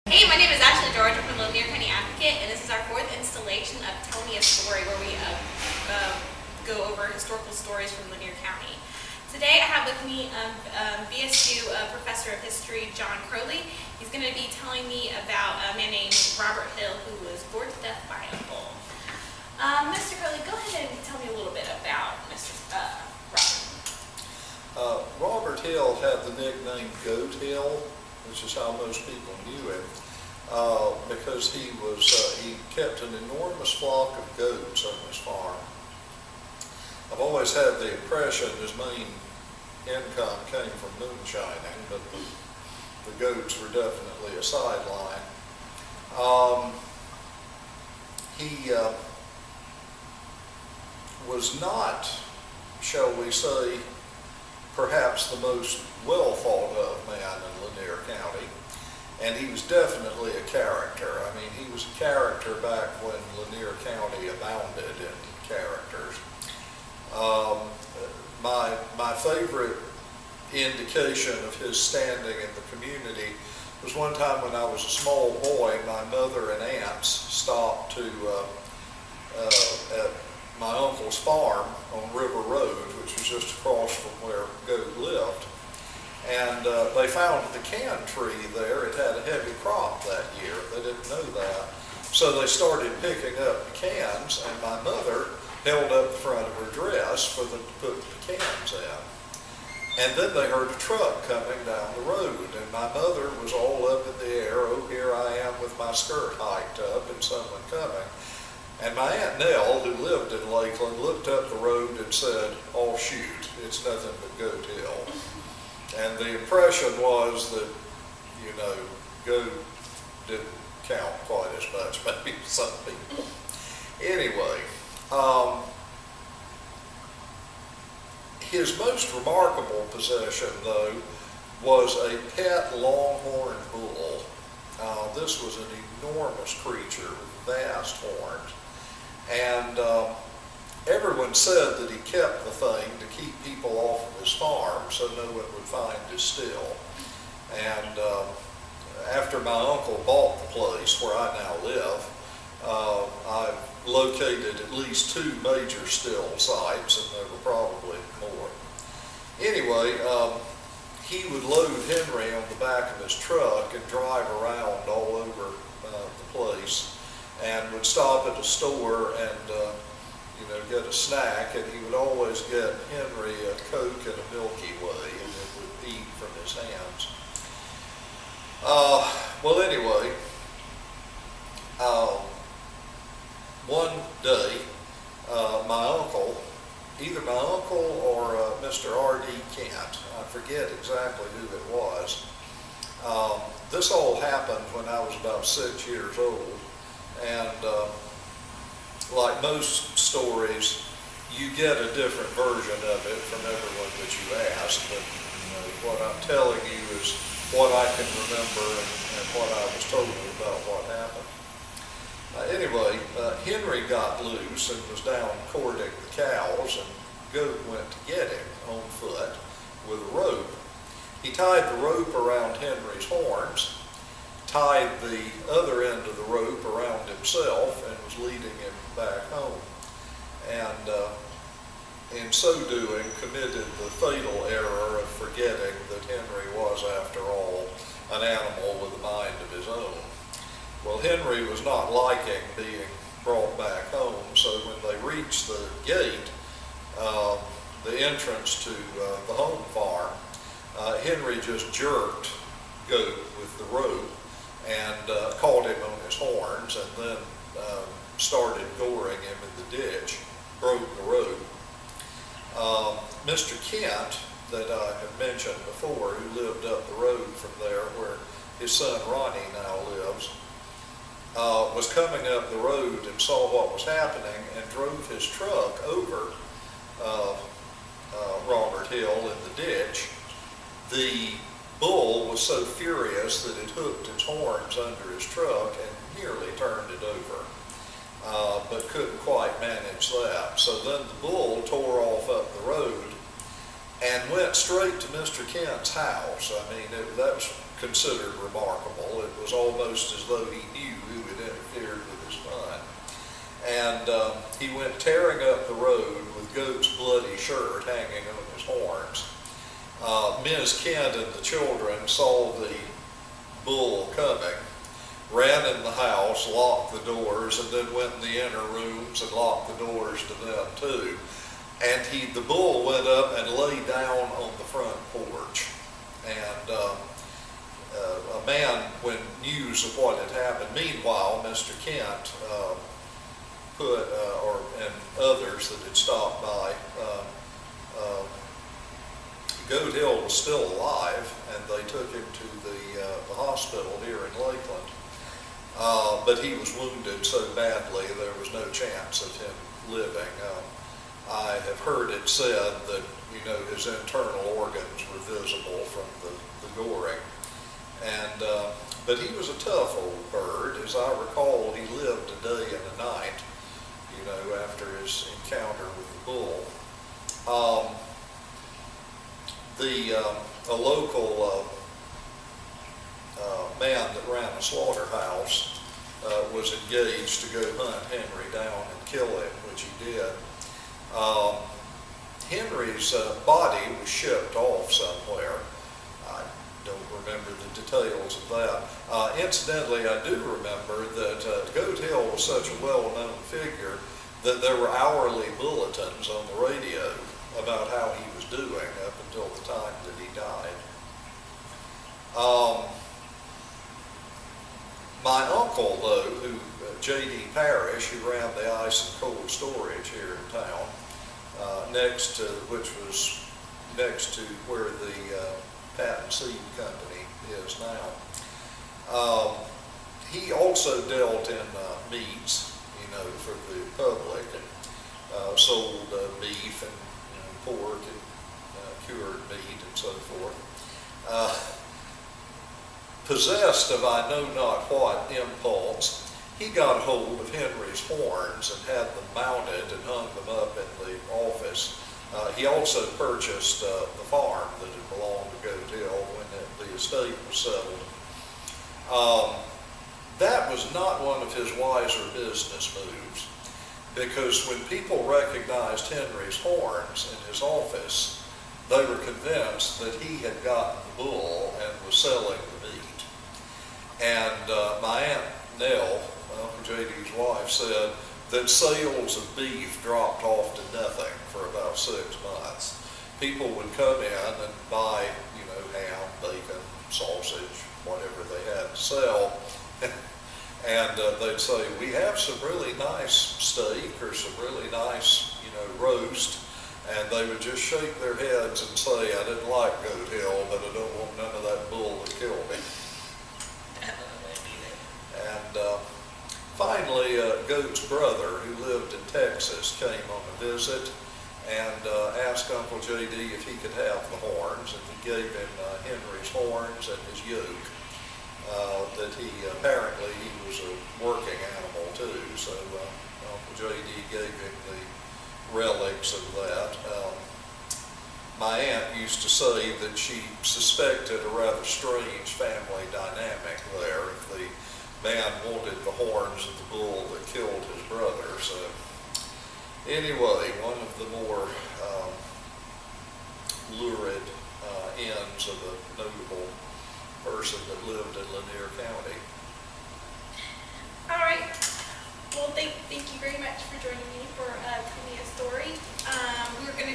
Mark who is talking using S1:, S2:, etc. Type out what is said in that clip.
S1: Hey, my name is Ashley George. I'm from the Lanier County Advocate, and this is our fourth installation of Tell Me a Story, where we go over historical stories from Lanier County. Today I have with me VSU Professor of History, John Crowley. He's going to be telling me about a man named Robert Hill who was bored to death by a bull. Mr. Crowley, go ahead and tell me a little bit about Mr. Robert.
S2: Robert Hill had the nickname Goat Hill, which is how most people knew him, because he kept an enormous flock of goats on his farm. I've always had the impression his main income came from moonshining, but the goats were definitely a sideline. He was not, shall we say, perhaps the most well thought of man in Lanier County, and he was definitely a character. I mean, he was a character back when Lanier County abounded in characters. My favorite indication of his standing in the community was one time when I was a small boy. My mother and aunts stopped to at my uncle's farm on River Road, which was just across from where Goat lived. And they found a pecan tree there. It had a heavy crop that year. They didn't know that. So they started picking up pecans, and my mother held up the front of her dress for them to put the pecans in. And then they heard a truck coming down the road, and my mother was all up in the air. Oh, here I am with my skirt hiked up and someone coming. And my Aunt Nell, who lived in Lakeland, looked up the road and said, "Oh shoot, it's nothing but Goat Hill." And the impression was that, you know, goat didn't count quite as much, maybe to some people. Anyway, his most remarkable possession, though, was a pet longhorn bull. This was an enormous creature with vast horns. And everyone said that he kept the thing to keep people off of his farm so no one would find his still. And after my uncle bought the place where I now live, I've located at least 2 major still sites, and there were probably more. Anyway, he would load Henry on the back of his truck and drive around all over the place, and would stop at a store and get a snack, and he would always get Henry a Coke and a Milky Way, and it would eat from his hands. Well, anyway, one day, either my uncle or Mr. R.D. Kent, I forget exactly who it was. This all happened when I was about 6 years old, and like most stories, you get a different version of it from everyone that you ask, but what I'm telling you is what I can remember and what I was told about what happened. Anyway, Henry got loose and was down courting the cows, and Goat went to get him on foot with a rope. He tied the rope around Henry's horns, tied the other end of the rope around himself, and was leading him back home. And in so doing, committed the fatal error of forgetting that Henry was, after all, an animal with a mind of his own. Well, Henry was not liking being brought back home, so when they reached the gate, the entrance to the home farm, Henry just jerked Goat with the rope and caught him on his horns, and then started goring him in the ditch, broke the rope. Mr. Kent, that I have mentioned before, who lived up the road from there where his son Ronnie now lives, was coming up the road and saw what was happening and drove his truck over Robert Hill in the ditch. The bull was so furious that it hooked its horns under his truck and nearly turned it over, but couldn't quite manage that. So then the bull tore off up the road and went straight to Mr. Kent's house. I mean, that was considered remarkable. It was almost as though he knew who had interfered with his fun. And he went tearing up the road with Goat's bloody shirt hanging on his horns. Ms. Kent and the children saw the bull coming, ran in the house, locked the doors, and then went in the inner rooms and locked the doors to them too. And the bull went up and lay down on the front porch. And a man, when news of what had happened, meanwhile, Mr. Kent and others that had stopped by, Goat Hill was still alive, and they took him to the hospital here in Lakeland. But he was wounded so badly there was no chance of him living. I have heard it said that, his internal organs were visible from the goring. But he was a tough old bird. As I recall, he lived a day and a night, after his encounter with the bull. A local man that ran a slaughterhouse was engaged to go hunt Henry down and kill him, which he did. Henry's body was shipped off somewhere. I don't remember the details of that. Incidentally, I do remember that Goat Hill was such a well-known figure that there were hourly bulletins on the radio about how he was doing up until the time that he died. My uncle, though, J.D. Parrish, who ran the ice and cold storage here in town, which was next to where the Patton Seed Company is now. He also dealt in meats, for the public, and sold beef and pork and cured meat and so forth. Possessed of I know not what impulse, he got hold of Henry's horns and had them mounted and hung them up in the office. He also purchased the farm that had belonged to Goat Hill when the estate was settled. That was not one of his wiser business moves, because when people recognized Henry's horns in his office, they were convinced that he had gotten the bull and was selling the meat. And my Aunt Nell, Uncle J.D.'s wife, said that sales of beef dropped off to nothing for about 6 months. People would come in and buy, ham, bacon, sausage, whatever they had to sell, and they'd say, we have some really nice steak or some really nice, roast, and they would just shake their heads and say, I didn't like Goat Hill, but I don't want none of that bull that killed me. And finally, Goat's brother, who lived in Texas, came on a visit and asked Uncle J.D. if he could have the horns, and he gave him Henry's horns and his yoke. That apparently he was a working animal too, so Uncle J.D. gave him the relics of that. My aunt used to say that she suspected a rather strange family dynamic there if the man wanted the horns of the bull that killed his brother. So anyway, one of the more lurid ends of a notable person that lived in Lanier County.
S1: All right. Well, thank you very much for joining me for telling me a story. We're going